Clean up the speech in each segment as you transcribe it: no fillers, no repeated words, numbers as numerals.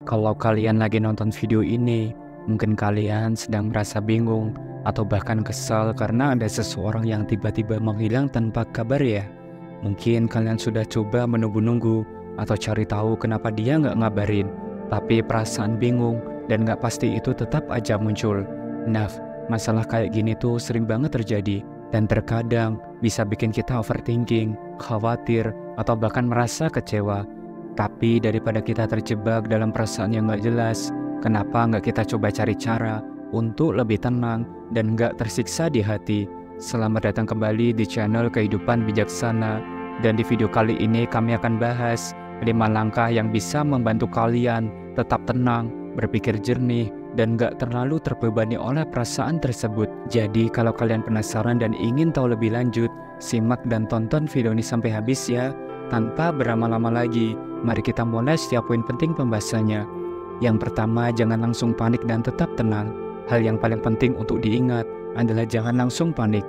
Kalau kalian lagi nonton video ini, mungkin kalian sedang merasa bingung atau bahkan kesal karena ada seseorang yang tiba-tiba menghilang tanpa kabar ya. Mungkin kalian sudah coba menunggu-nunggu atau cari tahu kenapa dia nggak ngabarin, tapi perasaan bingung dan nggak pasti itu tetap aja muncul. Nah, masalah kayak gini tuh sering banget terjadi dan terkadang bisa bikin kita overthinking, khawatir, atau bahkan merasa kecewa. Tapi daripada kita terjebak dalam perasaan yang gak jelas, kenapa nggak kita coba cari cara untuk lebih tenang dan nggak tersiksa di hati? Selamat datang kembali di channel Kehidupan Bijaksana. Dan di video kali ini kami akan bahas 5 langkah yang bisa membantu kalian tetap tenang, berpikir jernih, dan gak terlalu terbebani oleh perasaan tersebut. Jadi kalau kalian penasaran dan ingin tahu lebih lanjut, simak dan tonton video ini sampai habis ya. Tanpa berlama-lama lagi, mari kita mulai setiap poin penting pembahasannya. Yang pertama, jangan langsung panik dan tetap tenang. Hal yang paling penting untuk diingat adalah jangan langsung panik.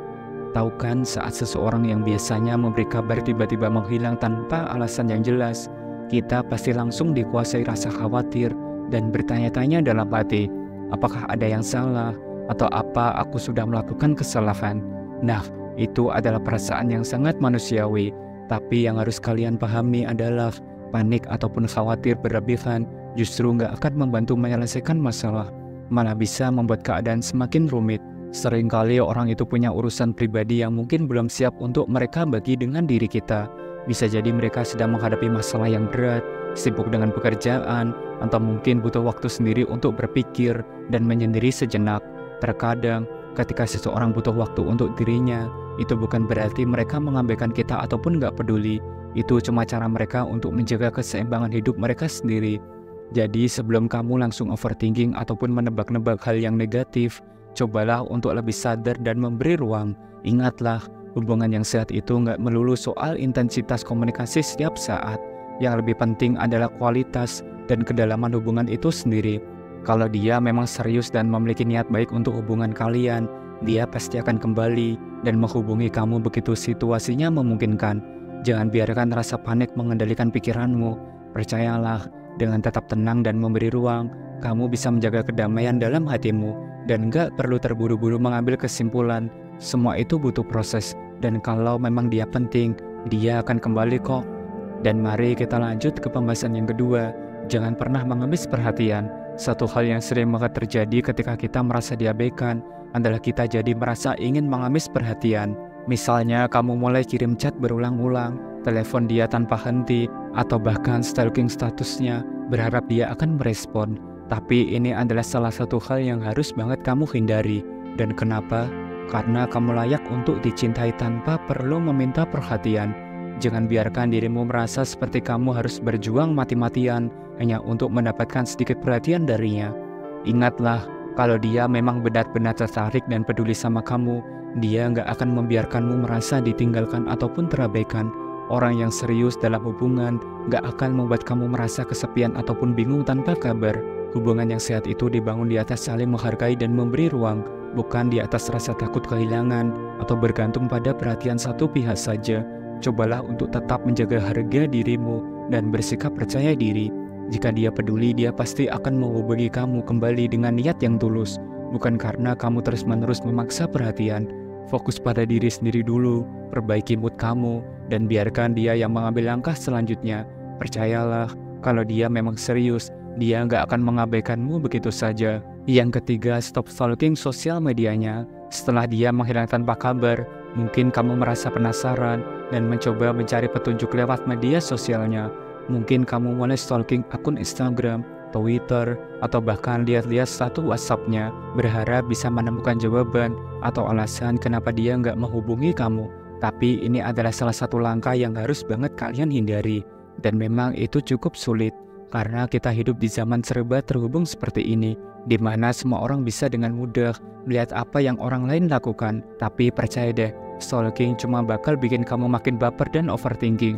Tahu kan saat seseorang yang biasanya memberi kabar tiba-tiba menghilang tanpa alasan yang jelas, kita pasti langsung dikuasai rasa khawatir dan bertanya-tanya dalam hati, apakah ada yang salah atau apa aku sudah melakukan kesalahan. Nah, itu adalah perasaan yang sangat manusiawi. Tapi yang harus kalian pahami adalah panik ataupun khawatir berlebihan justru nggak akan membantu menyelesaikan masalah, malah bisa membuat keadaan semakin rumit. Seringkali orang itu punya urusan pribadi yang mungkin belum siap untuk mereka bagi dengan diri kita. Bisa jadi mereka sedang menghadapi masalah yang berat, sibuk dengan pekerjaan, atau mungkin butuh waktu sendiri untuk berpikir dan menyendiri sejenak. Terkadang, ketika seseorang butuh waktu untuk dirinya, itu bukan berarti mereka mengabaikan kita ataupun gak peduli. Itu cuma cara mereka untuk menjaga keseimbangan hidup mereka sendiri. Jadi sebelum kamu langsung overthinking ataupun menebak-nebak hal yang negatif, cobalah untuk lebih sadar dan memberi ruang. Ingatlah, hubungan yang sehat itu gak melulu soal intensitas komunikasi setiap saat. Yang lebih penting adalah kualitas dan kedalaman hubungan itu sendiri. Kalau dia memang serius dan memiliki niat baik untuk hubungan kalian, dia pasti akan kembali dan menghubungi kamu begitu situasinya memungkinkan. Jangan biarkan rasa panik mengendalikan pikiranmu. Percayalah, dengan tetap tenang dan memberi ruang, kamu bisa menjaga kedamaian dalam hatimu dan gak perlu terburu-buru mengambil kesimpulan. Semua itu butuh proses, dan kalau memang dia penting, dia akan kembali kok. Dan mari kita lanjut ke pembahasan yang kedua. Jangan pernah mengemis perhatian. Satu hal yang sering banget terjadi ketika kita merasa diabaikan adalah kita jadi merasa ingin mengemis perhatian. Misalnya kamu mulai kirim chat berulang-ulang, telepon dia tanpa henti, atau bahkan stalking statusnya, berharap dia akan merespon. Tapi ini adalah salah satu hal yang harus banget kamu hindari. Dan kenapa? Karena kamu layak untuk dicintai tanpa perlu meminta perhatian. Jangan biarkan dirimu merasa seperti kamu harus berjuang mati-matian hanya untuk mendapatkan sedikit perhatian darinya. Ingatlah, kalau dia memang benar-benar tertarik dan peduli sama kamu, dia nggak akan membiarkanmu merasa ditinggalkan ataupun terabaikan. Orang yang serius dalam hubungan nggak akan membuat kamu merasa kesepian ataupun bingung tanpa kabar. Hubungan yang sehat itu dibangun di atas saling menghargai dan memberi ruang, bukan di atas rasa takut kehilangan atau bergantung pada perhatian satu pihak saja. Cobalah untuk tetap menjaga harga dirimu dan bersikap percaya diri. Jika dia peduli, dia pasti akan menghubungi kamu kembali dengan niat yang tulus, bukan karena kamu terus-menerus memaksa perhatian. Fokus pada diri sendiri dulu, perbaiki mood kamu, dan biarkan dia yang mengambil langkah selanjutnya. Percayalah, kalau dia memang serius, dia nggak akan mengabaikanmu begitu saja. Yang ketiga, stop stalking sosial medianya. Setelah dia menghilang tanpa kabar, mungkin kamu merasa penasaran dan mencoba mencari petunjuk lewat media sosialnya. Mungkin kamu mulai stalking akun Instagram, Twitter, atau bahkan lihat-lihat status WhatsApp-nya, berharap bisa menemukan jawaban atau alasan kenapa dia nggak menghubungi kamu. Tapi ini adalah salah satu langkah yang harus banget kalian hindari. Dan memang itu cukup sulit, karena kita hidup di zaman serba terhubung seperti ini, di mana semua orang bisa dengan mudah melihat apa yang orang lain lakukan. Tapi percaya deh, stalking cuma bakal bikin kamu makin baper dan overthinking.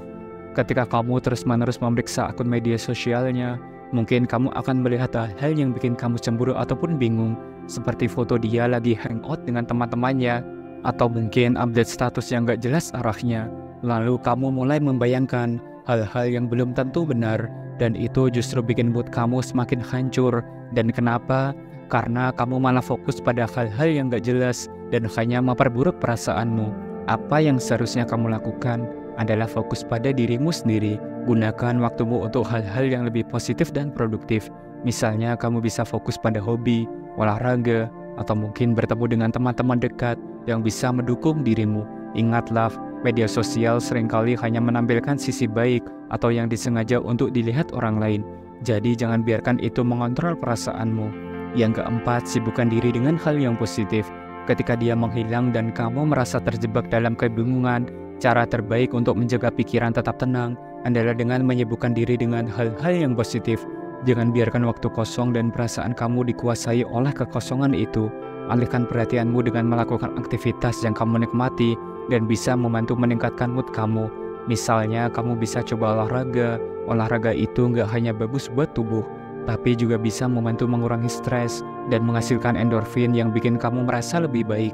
Ketika kamu terus-menerus memeriksa akun media sosialnya, mungkin kamu akan melihat hal yang bikin kamu cemburu ataupun bingung, seperti foto dia lagi hangout dengan teman-temannya, atau mungkin update status yang gak jelas arahnya. Lalu kamu mulai membayangkan hal-hal yang belum tentu benar, dan itu justru bikin mood kamu semakin hancur. Dan kenapa? Karena kamu malah fokus pada hal-hal yang gak jelas dan hanya memperburuk perasaanmu. Apa yang seharusnya kamu lakukan adalah fokus pada dirimu sendiri. Gunakan waktumu untuk hal-hal yang lebih positif dan produktif. Misalnya kamu bisa fokus pada hobi, olahraga, atau mungkin bertemu dengan teman-teman dekat yang bisa mendukung dirimu. Ingatlah, media sosial seringkali hanya menampilkan sisi baik atau yang disengaja untuk dilihat orang lain. Jadi jangan biarkan itu mengontrol perasaanmu. Yang keempat, sibukkan diri dengan hal yang positif. Ketika dia menghilang dan kamu merasa terjebak dalam kebingungan, cara terbaik untuk menjaga pikiran tetap tenang adalah dengan menyibukkan diri dengan hal-hal yang positif. Jangan biarkan waktu kosong dan perasaan kamu dikuasai oleh kekosongan itu. Alihkan perhatianmu dengan melakukan aktivitas yang kamu nikmati dan bisa membantu meningkatkan mood kamu. Misalnya, kamu bisa coba olahraga. Olahraga itu nggak hanya bagus buat tubuh, tapi juga bisa membantu mengurangi stres dan menghasilkan endorfin yang bikin kamu merasa lebih baik.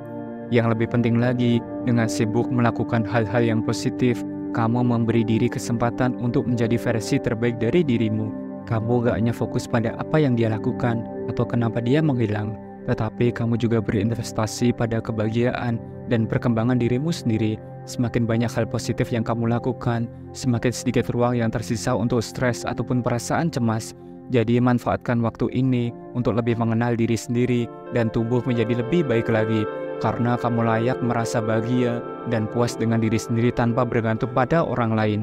Yang lebih penting lagi, dengan sibuk melakukan hal-hal yang positif, kamu memberi diri kesempatan untuk menjadi versi terbaik dari dirimu. Kamu gak hanya fokus pada apa yang dia lakukan atau kenapa dia menghilang, tetapi kamu juga berinvestasi pada kebahagiaan dan perkembangan dirimu sendiri. Semakin banyak hal positif yang kamu lakukan, semakin sedikit ruang yang tersisa untuk stres ataupun perasaan cemas. Jadi manfaatkan waktu ini untuk lebih mengenal diri sendiri dan tumbuh menjadi lebih baik lagi. Karena kamu layak merasa bahagia dan puas dengan diri sendiri tanpa bergantung pada orang lain.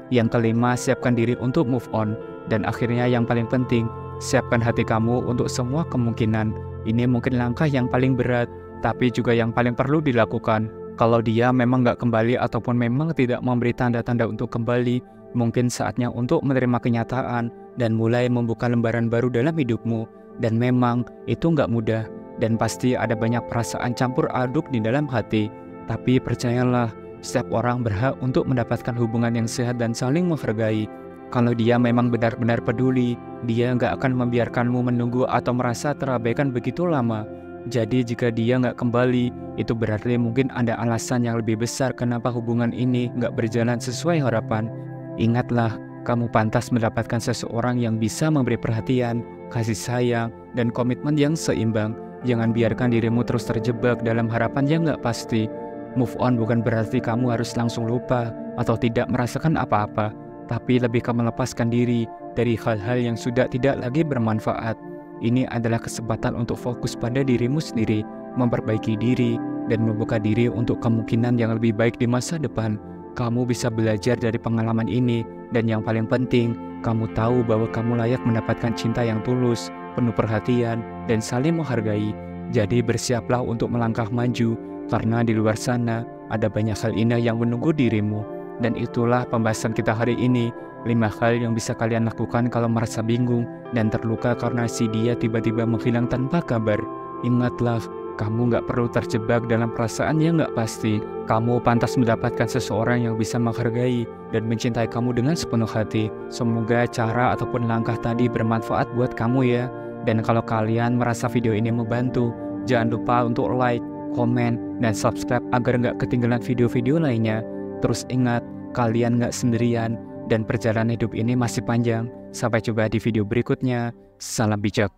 Yang kelima, siapkan diri untuk move on. Dan akhirnya yang paling penting, siapkan hati kamu untuk semua kemungkinan. Ini mungkin langkah yang paling berat, tapi juga yang paling perlu dilakukan. Kalau dia memang gak kembali ataupun memang tidak memberi tanda-tanda untuk kembali, mungkin saatnya untuk menerima kenyataan dan mulai membuka lembaran baru dalam hidupmu. Dan memang itu gak mudah, dan pasti ada banyak perasaan campur aduk di dalam hati. Tapi percayalah, setiap orang berhak untuk mendapatkan hubungan yang sehat dan saling menghargai. Kalau dia memang benar-benar peduli, dia nggak akan membiarkanmu menunggu atau merasa terabaikan begitu lama. Jadi jika dia nggak kembali, itu berarti mungkin ada alasan yang lebih besar kenapa hubungan ini nggak berjalan sesuai harapan. Ingatlah, kamu pantas mendapatkan seseorang yang bisa memberi perhatian, kasih sayang, dan komitmen yang seimbang. Jangan biarkan dirimu terus terjebak dalam harapan yang nggak pasti. Move on bukan berarti kamu harus langsung lupa atau tidak merasakan apa-apa, tapi lebih ke melepaskan diri dari hal-hal yang sudah tidak lagi bermanfaat. Ini adalah kesempatan untuk fokus pada dirimu sendiri, memperbaiki diri, dan membuka diri untuk kemungkinan yang lebih baik di masa depan. Kamu bisa belajar dari pengalaman ini, dan yang paling penting, kamu tahu bahwa kamu layak mendapatkan cinta yang tulus, penuh perhatian, dan saling menghargai. Jadi bersiaplah untuk melangkah maju, karena di luar sana ada banyak hal indah yang menunggu dirimu. Dan itulah pembahasan kita hari ini, 5 hal yang bisa kalian lakukan kalau merasa bingung dan terluka karena si dia tiba-tiba menghilang tanpa kabar. Ingatlah, kamu gak perlu terjebak dalam perasaan yang gak pasti. Kamu pantas mendapatkan seseorang yang bisa menghargai dan mencintai kamu dengan sepenuh hati. Semoga cara ataupun langkah tadi bermanfaat buat kamu ya. Dan kalau kalian merasa video ini membantu, jangan lupa untuk like, komen, dan subscribe agar gak ketinggalan video-video lainnya. Terus ingat, kalian gak sendirian dan perjalanan hidup ini masih panjang. Sampai jumpa di video berikutnya. Salam bijak.